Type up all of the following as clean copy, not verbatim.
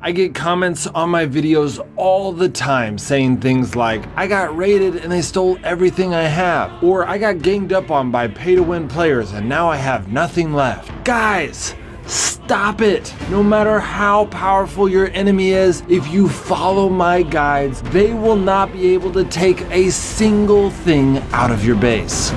I get comments on my videos all the time saying things like, I got raided and they stole everything I have, or I got ganged up on by pay-to-win players and now I have nothing left. Guys, stop it! No matter how powerful your enemy is, if you follow my guides, they will not be able to take a single thing out of your base.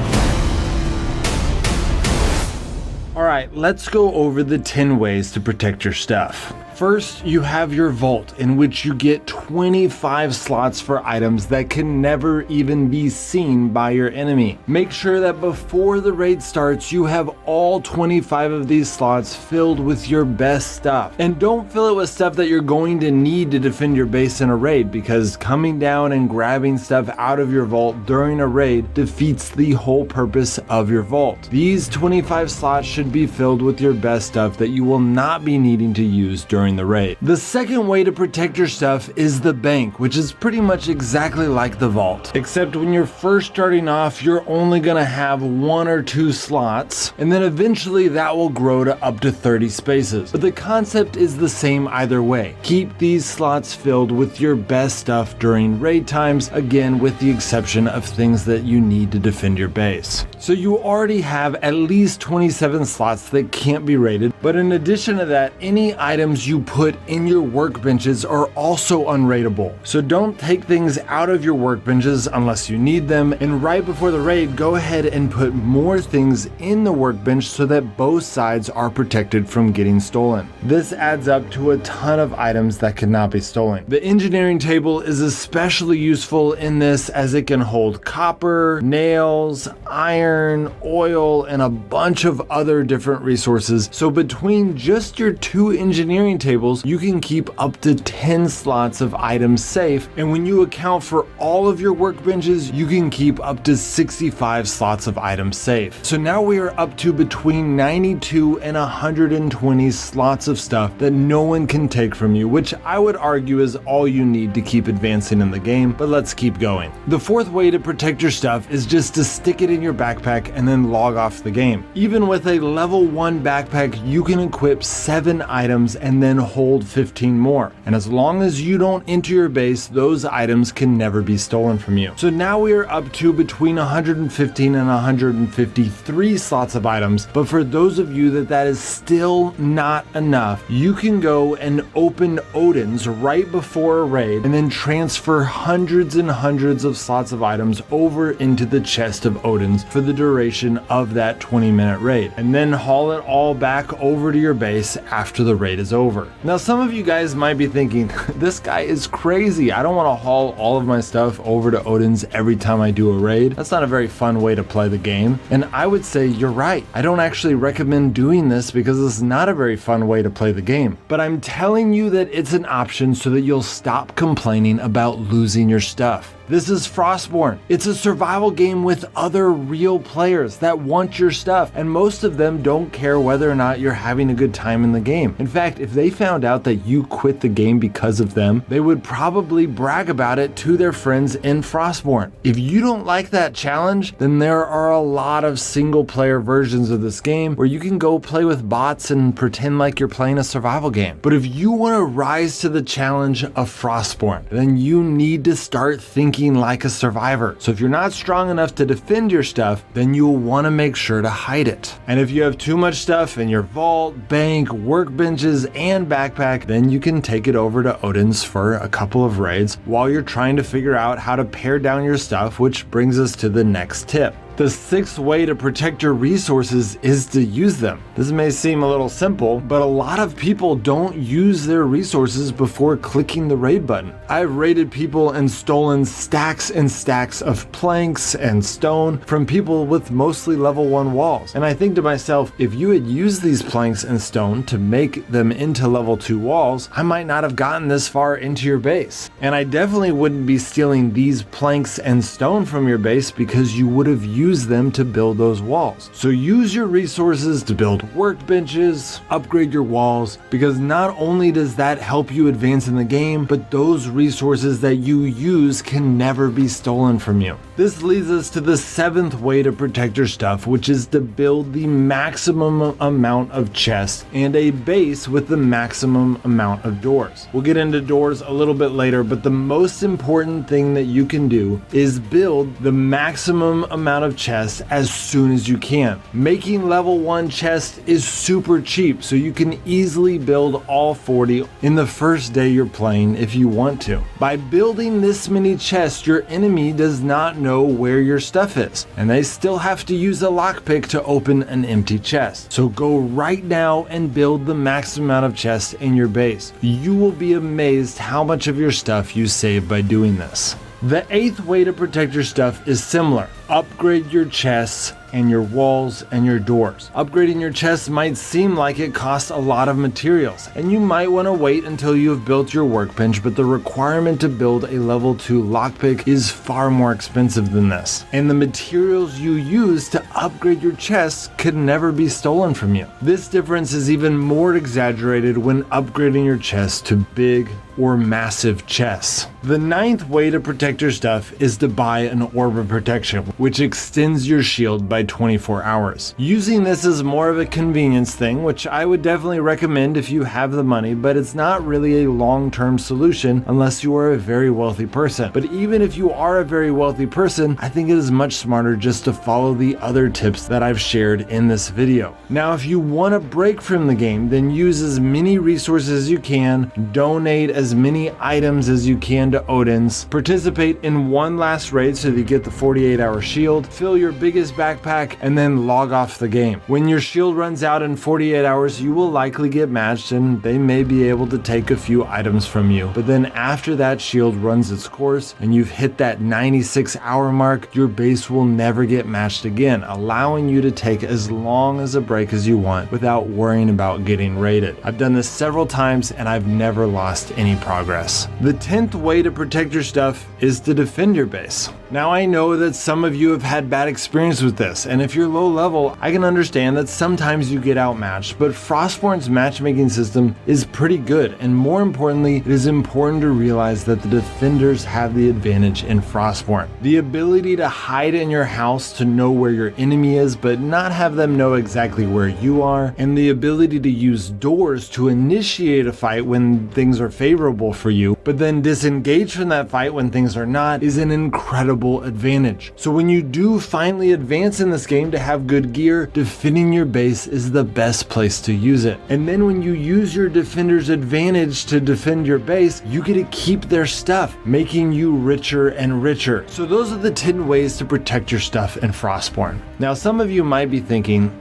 Alright, let's go over the 10 ways to protect your stuff. First, you have your vault, in which you get 25 slots for items that can never even be seen by your enemy. Make sure that before the raid starts, you have all 25 of these slots filled with your best stuff. And don't fill it with stuff that you're going to need to defend your base in a raid, because coming down and grabbing stuff out of your vault during a raid defeats the whole purpose of your vault. These 25 slots should be filled with your best stuff that you will not be needing to use during the raid. The second way to protect your stuff is the bank, which is pretty much exactly like the vault, except when you're first starting off, you're only gonna have 1 or 2 slots, and then eventually that will grow to up to 30 spaces. But the concept is the same either way. Keep these slots filled with your best stuff during raid times, again with the exception of things that you need to defend your base. So you already have at least 27 slots that can't be raided, but in addition to that, any items you put in your workbenches are also unraidable. So don't take things out of your workbenches unless you need them, and right before the raid, go ahead and put more things in the workbench so that both sides are protected from getting stolen. This adds up to a ton of items that cannot be stolen. The engineering table is especially useful in this as it can hold copper, nails, iron, oil, and a bunch of other different resources. So between just your 2 engineering tables, you can keep up to 10 slots of items safe, and when you account for all of your workbenches, you can keep up to 65 slots of items safe. So now we are up to between 92 and 120 slots of stuff that no one can take from you, which I would argue is all you need to keep advancing in the game, but let's keep going. The fourth way to protect your stuff is just to stick it in your backpack and then log off the game. Even with a level 1 backpack, you can equip 7 items and then hold 15 more. And as long as you don't enter your base, those items can never be stolen from you. So now we are up to between 115 and 153 slots of items, but for those of you that is still not enough, you can go and open Odin's right before a raid and then transfer hundreds and hundreds of slots of items over into the chest of Odin's for the duration of that 20-minute raid, and then haul it all back over to your base after the raid is over. Now some of you guys might be thinking, this guy is crazy. I don't want to haul all of my stuff over to Odin's every time I do a raid. That's not a very fun way to play the game. And I would say you're right. I don't actually recommend doing this because it's not a very fun way to play the game. But I'm telling you that it's an option so that you'll stop complaining about losing your stuff. This is Frostborn. It's a survival game with other real players that want your stuff, and most of them don't care whether or not you're having a good time in the game. In fact, if they found out that you quit the game because of them, they would probably brag about it to their friends in Frostborn. If you don't like that challenge, then there are a lot of single player versions of this game where you can go play with bots and pretend like you're playing a survival game. But if you want to rise to the challenge of Frostborn, then you need to start thinking like a survivor. So if you're not strong enough to defend your stuff, then you'll want to make sure to hide it. And if you have too much stuff in your vault, bank, workbenches, and backpack, then you can take it over to Odin's for a couple of raids while you're trying to figure out how to pare down your stuff, which brings us to the next tip. The 6th way to protect your resources is to use them. This may seem a little simple, but a lot of people don't use their resources before clicking the raid button. I've raided people and stolen stacks and stacks of planks and stone from people with mostly level 1 walls. And I think to myself, if you had used these planks and stone to make them into level 2 walls, I might not have gotten this far into your base. And I definitely wouldn't be stealing these planks and stone from your base because you would have used use them to build those walls. So use your resources to build workbenches, upgrade your walls, because not only does that help you advance in the game, but those resources that you use can never be stolen from you. This leads us to the 7th way to protect your stuff, which is to build the maximum amount of chests and a base with the maximum amount of doors. We'll get into doors a little bit later, but the most important thing that you can do is build the maximum amount of chests as soon as you can. Making level 1 chests is super cheap, so you can easily build all 40 in the first day you're playing if you want to. By building this many chests, your enemy does not know where your stuff is, and they still have to use a lockpick to open an empty chest. So go right now and build the maximum amount of chests in your base. You will be amazed how much of your stuff you save by doing this. The 8th way to protect your stuff is similar. Upgrade your chests and your walls and your doors. Upgrading your chests might seem like it costs a lot of materials, and you might want to wait until you have built your workbench, but the requirement to build a level 2 lockpick is far more expensive than this. And the materials you use to upgrade your chests could never be stolen from you. This difference is even more exaggerated when upgrading your chests to big or massive chests. The 9th way to protect your stuff is to buy an Orb of Protection, which extends your shield by 24 hours. Using this is more of a convenience thing, which I would definitely recommend if you have the money, but it's not really a long-term solution unless you are a very wealthy person. But even if you are a very wealthy person, I think it is much smarter just to follow the other tips that I've shared in this video. Now, if you want to break from the game, then use as many resources as you can, donate as many items as you can to Odin's, participate in one last raid so that you get the 48-hour shield, fill your biggest backpack, and then log off the game. When your shield runs out in 48 hours, you will likely get matched and they may be able to take a few items from you. But then after that shield runs its course and you've hit that 96-hour mark, your base will never get matched again, allowing you to take as long as a break as you want without worrying about getting raided. I've done this several times and I've never lost any progress. The 10th way to protect your stuff is to defend your base. Now, I know that some of you have had bad experience with this, and if you're low level, I can understand that sometimes you get outmatched, but Frostborn's matchmaking system is pretty good, and more importantly, it is important to realize that the defenders have the advantage in Frostborn. The ability to hide in your house to know where your enemy is, but not have them know exactly where you are, and the ability to use doors to initiate a fight when things are favorable for you, but then disengage from that fight when things are not, is an incredible advantage. So when you do finally advance in this game to have good gear, defending your base is the best place to use it. And then when you use your defender's advantage to defend your base, you get to keep their stuff, making you richer and richer. So those are the 10 ways to protect your stuff in Frostborn. Now, some of you might be thinking,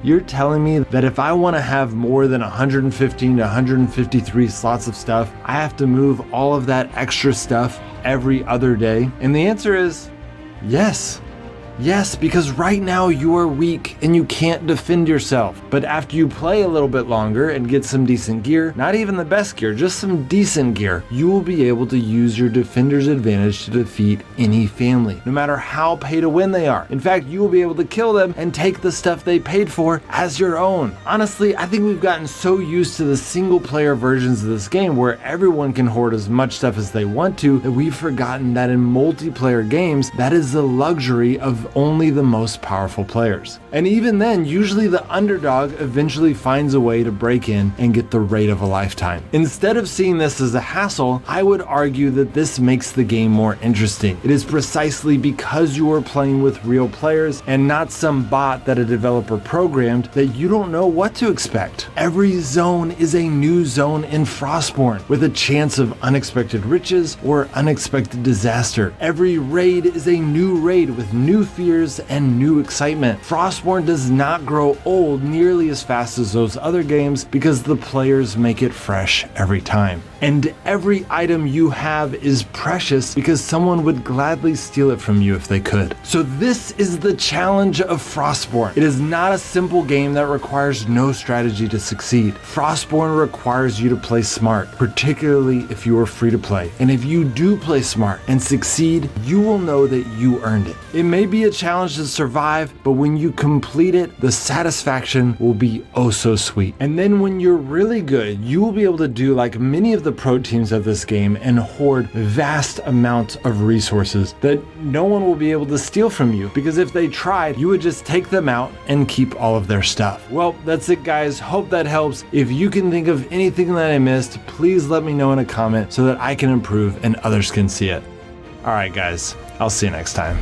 you're telling me that if I want to have more than 115 to 153 slots of stuff, I have to move all of that extra stuff every other day? And the answer is yes. Yes, because right now you are weak and you can't defend yourself. But after you play a little bit longer and get some decent gear, not even the best gear, just some decent gear, you will be able to use your defender's advantage to defeat any family, no matter how pay to win they are. In fact, you will be able to kill them and take the stuff they paid for as your own. Honestly, I think we've gotten so used to the single player versions of this game where everyone can hoard as much stuff as they want to that we've forgotten that in multiplayer games, that is the luxury of only the most powerful players. And even then, usually the underdog eventually finds a way to break in and get the raid of a lifetime. Instead of seeing this as a hassle, I would argue that this makes the game more interesting. It is precisely because you are playing with real players and not some bot that a developer programmed that you don't know what to expect. Every zone is a new zone in Frostborn with a chance of unexpected riches or unexpected disaster. Every raid is a new raid with new fears and new excitement. Frostborn does not grow old nearly as fast as those other games because the players make it fresh every time. And every item you have is precious because someone would gladly steal it from you if they could. So this is the challenge of Frostborn. It is not a simple game that requires no strategy to succeed. Frostborn requires you to play smart, particularly if you are free to play. And if you do play smart and succeed, you will know that you earned it. It may be be a challenge to survive, but when you complete it, the satisfaction will be oh so sweet. And then when you're really good, you will be able to do like many of the pro teams of this game and hoard vast amounts of resources that no one will be able to steal from you, because if they tried, you would just take them out and keep all of their stuff. Well, that's it guys. Hope that helps. If you can think of anything that I missed, please let me know in a comment so that I can improve and others can see it. All right guys, I'll see you next time.